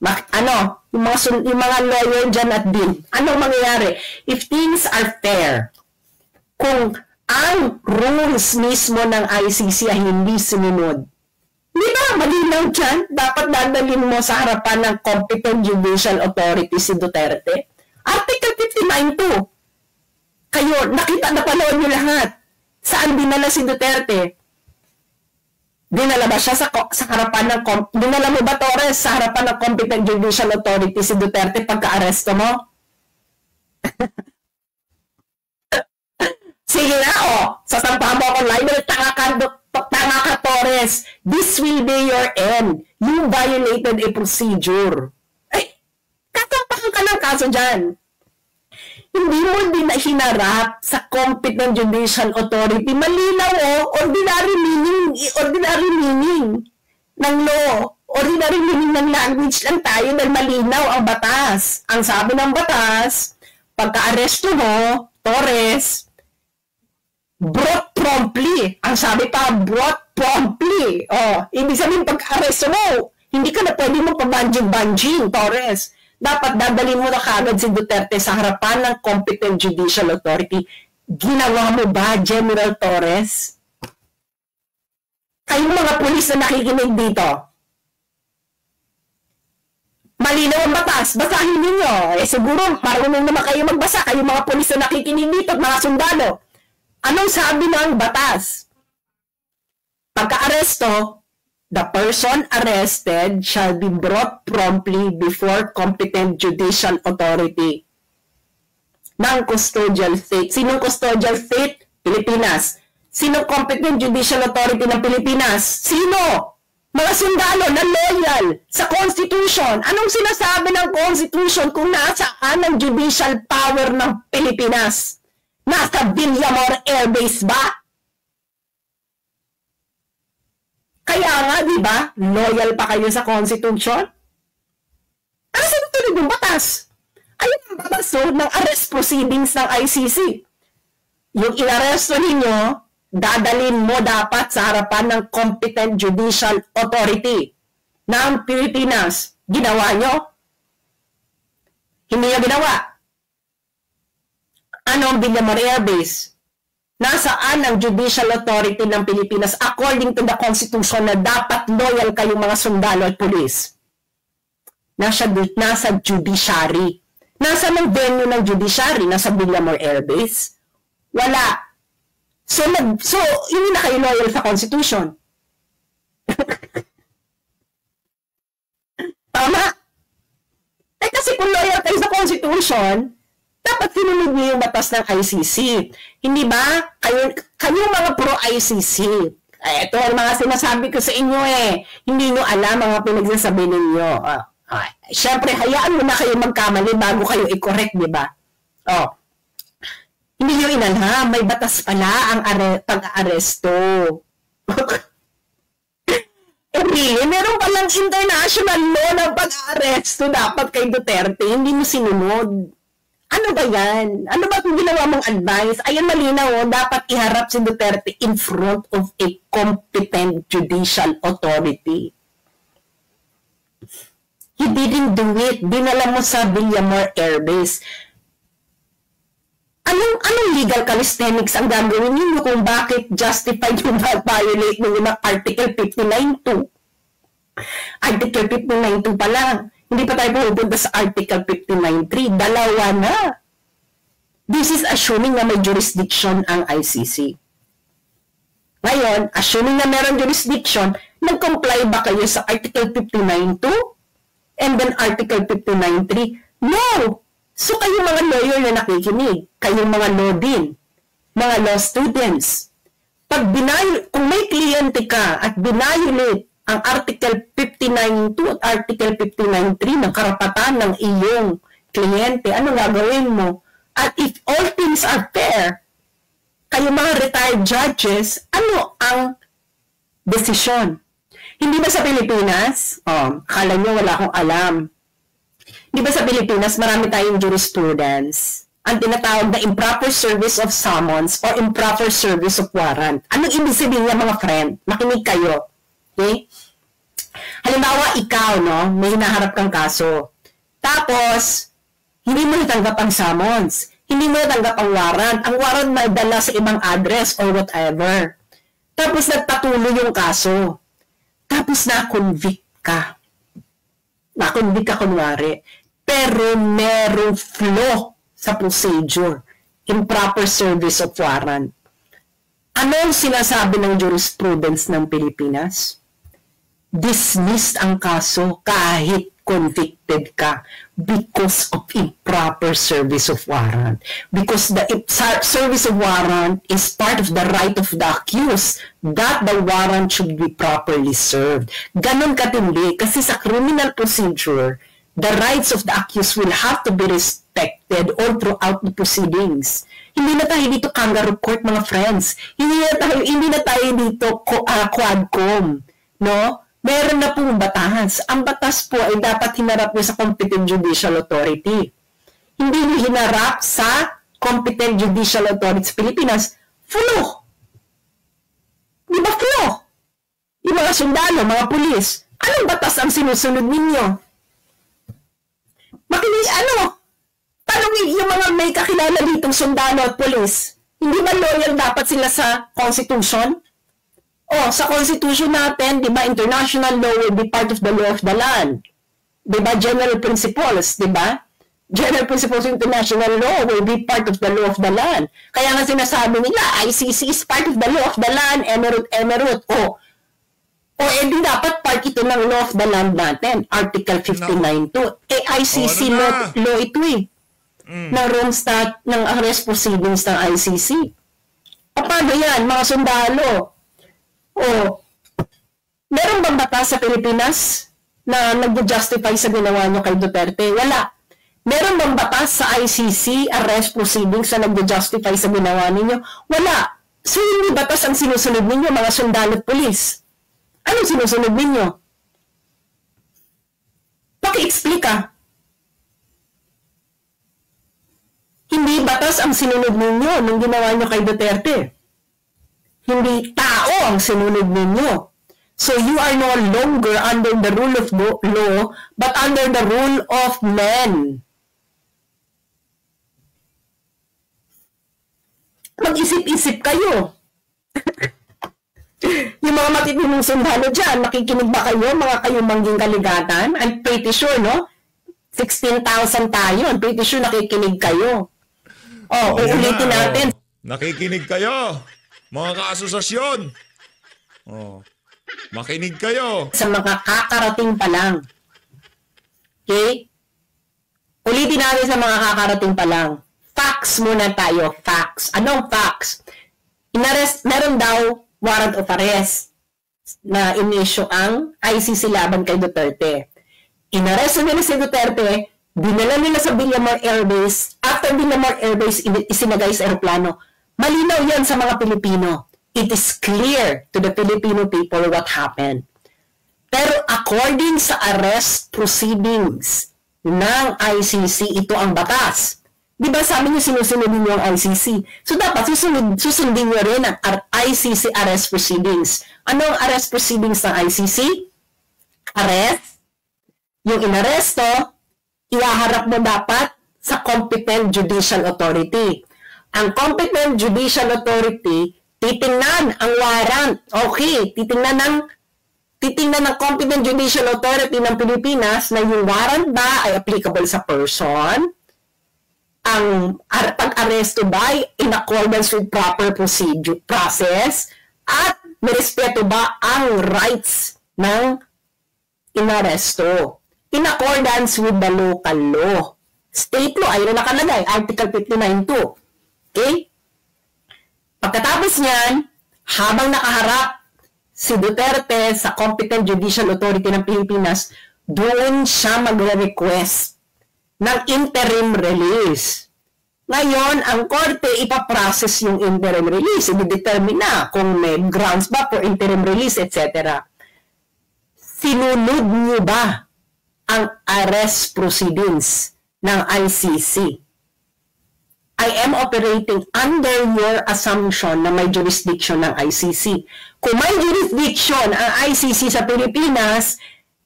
yung mga lawyer dyan at din, anong mangyayari? If things are fair, kung ang rules mismo ng ICC ay hindi sinunod, di ba, malinaw dyan, dapat dadalhin mo sa harapan ng competent judicial authority si Duterte. Article 59.2. Kayo, nakita na panood nyo lahat. Saan dinala si Duterte? Dinala ba siya sa harapan ng dinala mo ba, Torres, sa harapan ng competent judicial authority si Duterte pagka-aresto mo? Sige na, sasampahan mo akong libel, tanga ka, Torres. This will be your end. You violated a procedure. Ay, katampakan ka ng kaso dyan. Hindi mo din na hinarap sa competent judicial authority. Malinaw, ordinary meaning ng law. Ordinary meaning ng language lang tayo dahil malinaw ang batas. Ang sabi ng batas, pagka-aresto mo, Torres, brought promptly. Ang sabi pa, brought promptly. Ibig sabihin, pagka-aresto mo, hindi ka na pwede mo pabanjing-banjing, Torres. Dapat dadalhin mo na kagad si Duterte sa harapan ng competent judicial authority. Ginawa mo ba, General Torres? Kayong mga pulis na nakikinig dito, malinaw ang batas, basahin ninyo. Siguro, marunong naman kayo magbasa, kayong mga pulis na nakikinig dito at mga sundalo. Anong sabi ng batas? Pagka-aresto, the person arrested shall be brought promptly before competent judicial authority ng custodial state. Sinong custodial state? Pilipinas. Sinong competent judicial authority ng Pilipinas? Sino? Mga sundalo na loyal sa Constitution. Anong sinasabi ng Constitution kung nasaan ang judicial power ng Pilipinas? Nasa Villamor Air Base ba? Kaya nga, di ba, loyal pa kayo sa Constitution? Ano sinutunod yung batas? Ayun ang batas ng arrest proceedings ng ICC. Yung inaresto ninyo, dadalin mo dapat sa harapan ng competent judicial authority ng Pilipinas. Ginawa nyo? Hindi nyo ginawa. Ano ang Villamor Air Base? Nasaan ang judicial authority ng Pilipinas according to the Constitution na dapat loyal kayong mga sundalo at pulis? Nasa judiciary. Nasa ng venue ng judiciary? Nasa Villamor Air Base? Wala. So hindi na kayo loyal sa Constitution. Tama? Kasi kung loyal kayo sa Constitution, dapat sinunod niyo yung batas ng ICC. Hindi ba? Kayo mga pro-ICC. Ito ang mga sinasabi ko sa inyo Hindi nyo alam mga pinagsasabi ninyo. Siyempre, hayaan mo na kayo magkamali bago kayo i-correct, di ba? Hindi nyo inalam. May batas pala ang pag-aresto. Really? Meron palang international law ng pag-aresto dapat kay Duterte. Hindi mo sinunod. Ano ba yan? Ano ba kung ginawa mong advice? Ayan, malinaw, dapat iharap si Duterte in front of a competent judicial authority. He didn't do it. Dinala mo sa Villamor Air Base. Anong legal calisthenics ang gagawin ninyo kung bakit justified yung violate ng Article 59.2? Article 59.2 pa lang. Hindi pa tayo pupunta sa Article 59.3. Dalawa na. This is assuming na may jurisdiction ang ICC. Ngayon, assuming na meron jurisdiction, nag-comply ba kayo sa Article 59.2 and then Article 59.3? No! So kayong mga lawyer na nakikinig, kayong mga law din, mga law students, kung may kliyente ka at binayolate ang Article 59.2 at Article 59.3 ng karapatan ng iyong kliyente, ano gagawin mo? At if all things are fair, kayong mga retired judges, ano ang desisyon? Hindi ba sa Pilipinas? Akala nyo wala akong alam. Di ba sa Pilipinas, marami tayong jurisprudence, ang tinatawag na improper service of summons or improper service of warrant. Anong ibig sabihin niya, mga friend? Makinig kayo. Okay? Halimbawa, ikaw, no, may hinaharap kang kaso. Tapos, hindi mo natanggap ang summons. Hindi mo natanggap ang warrant. Ang warrant may dala sa ibang address or whatever. Tapos, nagpatuloy yung kaso. Tapos, na-convict ka. Na-convict ka kunwari. Pero merong flaw sa procedure. Improper service of warrant. Ano ang sinasabi ng jurisprudence ng Pilipinas? Dismissed ang kaso kahit convicted ka because of improper service of warrant. Because the service of warrant is part of the right of the accused that the warrant should be properly served. Ganon katindi kasi sa criminal procedure, the rights of the accused will have to be respected all throughout the proceedings. Hindi na tayo dito kangaroo court, mga friends. Hindi na tayo dito quadcom, no? Meron na pong batas. Ang batas po ay dapat hinarap niyo sa competent judicial authority. Hindi niyo hinarap sa competent judicial authority sa Pilipinas. Flaw! Di ba flaw? Yung mga sundalo, mga pulis, anong batas ang sinusunod ninyo? Makinig, paano yung mga may kakilala ditong sundalo at pulis? Hindi ba loyal dapat sila sa Constitution? Sa Constitution natin, di ba, international law will be part of the law of the land. Di ba, general principles, di ba? General principles of international law will be part of the law of the land. Kaya nga sinasabi nila, ICC is part of the law of the land, emirate. Edi dapat part ito ng law of the land natin, Article 59.2. ICC law ito ng Rome Stat, ng arrest proceedings ng ICC. Paano yan, mga sundalo? Meron bang batas sa Pilipinas na nag-justify sa ginawa nyo kay Duterte? Wala. Meron bang batas sa ICC arrest proceedings na nag-justify sa ginawa ninyo? Wala. So, hindi batas ang sinusunod ninyo, mga sundalo at pulis. Anong sinusunod ninyo? Paki-explika. Hindi batas ang sinunod ninyo nung ginawa nyo kay Duterte. Hindi tao ang sinunod ninyo. So you are no longer under the rule of law, but under the rule of men. Mag-isip-isip kayo. Yung mga matitinong sundalo dyan, makikinig ba kayo, mga kayong mangging kaligatan? I'm pretty sure, no? 16,000 tayo. I'm pretty sure nakikinig kayo. Uulitin natin. Nakikinig kayo. Mga kaasosasyon, makinig kayo. Sa mga kakarating pa lang. Okay? Ulitin natin sa mga kakarating pa lang. Facts muna tayo. Facts. Anong facts? Meron daw warrant of arrest na in-issue ang ICC laban kay Duterte. Inaresto nila si Duterte, dinala nila sa Villamor Air Base. After Villamor Air Base, isinagay sa aeroplano. Malinaw yan sa mga Pilipino. It is clear to the Filipino people what happened. Pero according sa arrest proceedings ng ICC, ito ang batas. Di ba sabi niyo sinusunod niyo ang ICC? So dapat susundin niyo rin ang ICC arrest proceedings. Ano ang arrest proceedings ng ICC? Arrest, yung inaresto, ihaharap mo dapat sa competent judicial authority. Ang competent judicial authority, titingnan ang warrant. Okay, titingnan ng competent judicial authority ng Pilipinas na yung warrant ba ay applicable sa person, ang pag-aresto ba in accordance with proper process, at nirespeto ba ang rights ng inaresto in accordance with the local law. State law, ayun na nakalagay, Article 59.2. Okay? Pagkatapos niyan, habang nakaharap si Duterte sa competent judicial authority ng Pilipinas, doon siya magre-request ng interim release. Ngayon, ang korte ipaprocess yung interim release. I-determine na kung may grounds ba for interim release, etc. Sinunod niyo ba ang arrest proceedings ng ICC? I am operating under your assumption na may jurisdiction ng ICC. Kung may jurisdiction ang ICC sa Pilipinas,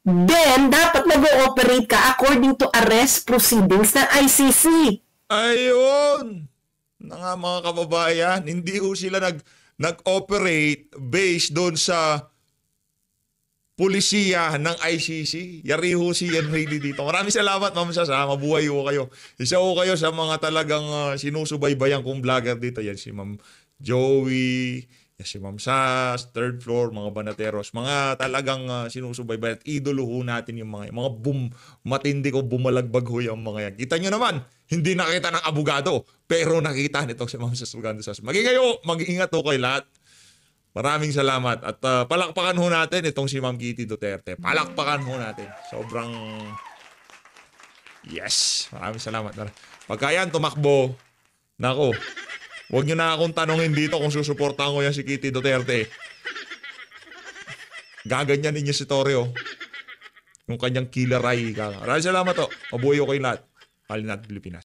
then dapat nag-ooperate ka according to arrest proceedings ng ICC. Ayun! Na nga mga kababayan, hindi ho sila nag-operate based doon sa pulisiya ng ICC. Yari ho si Henry dito. Maraming salamat, Ma'am Sasa. Mabuhay ho kayo. Isa ho kayo sa mga talagang sinusubaybayan kong vlogger dito. Yan si Ma'am Joey, yan si Ma'am Sas, third floor, mga banateros. Mga talagang sinusubaybayan at idolo ho natin yung mga matindi ko bumalagbag ho yung mga yan. Kita nyo naman, hindi nakita ng abogado, pero nakita nito si Ma'am Sas Lugando Sas. Mag-iingat ho kayo lahat. Maraming salamat. At palakpakan ho natin itong si Ma'am Kitty Duterte. Palakpakan ho natin. Sobrang... Yes. Maraming salamat. Pagka yan tumakbo, nako, huwag nyo na akong tanongin dito kung susuportahan ko yan si Kitty Duterte. Gaganyan ninyo si Torrio. Yung kanyang killer eye. Maraming salamat ho. Mabuhay ho kayo lahat. Halina't Pilipinas.